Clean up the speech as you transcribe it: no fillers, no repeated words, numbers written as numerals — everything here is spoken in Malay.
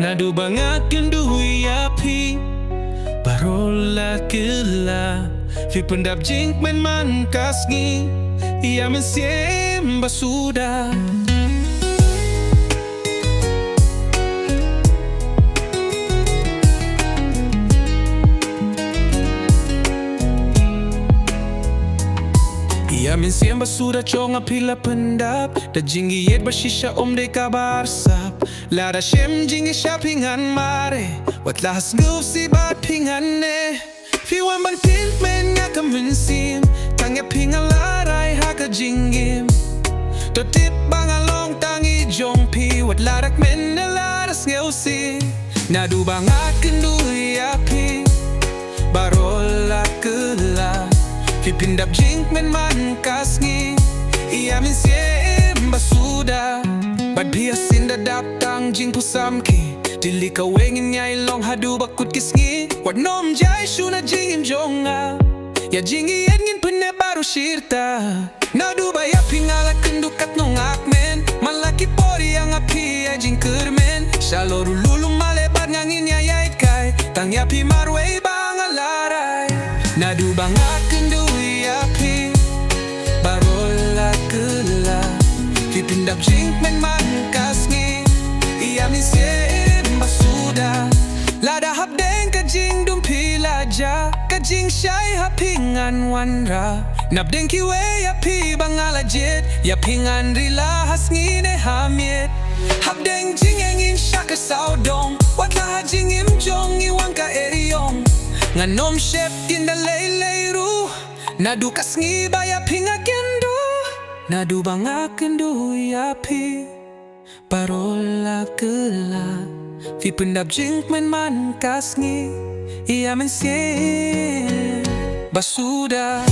Naduh bangat Kynduh yapi Baroh la kylla fi pyndap jing kmen man kasngi ia mynsiem suda. Ia mynsiem suda jong pila pyndap da jingieid shisha de kaba arsap. Lada Shem jingieid ngan mareh Watla sngewsih bat ne fi wan ban kmen nga mynsiem Tang larai haka jingim to thep bangalong tangi jong pi Watla kmen Lada sngewsih Naduh bangat Kynduh yapi Baroh la kylla fi pyndap jing kmen man kasngi ia mynsiem suda. Bad biasin dadap Tang jing pusamki dili kawengin niya ilong hadu bakut kisngi wat nom jai shuna jingim jonga ya jingieid ngin pene baru shirta. Naduh baya pingala kendukat nong kmen malaki pori yang api ya jing kmen shaloru lulu malebat ngangin ya yait kai Tang yapi marway bangalarai. Naduh bangat Kynduh yapi Baroh la kylla fi pyndap jing kmen man kasngi ia mynsiem suda. Lada habdeng ka jing dumpila ja ka jing syai hapingan wanra nabdeng kiwe yapi bangalajet yapingan rila hasngine hamiet habdeng jing engin syaka saudong Watla jingim jong iwang ka eriyong nganom shep tinda leiru Naduh kasngi baya pinga Kynduh. Naduh bangat Kynduh yapi Baroh la kylla fi pyndap jing kmen man kasngi ia mynsiem suda.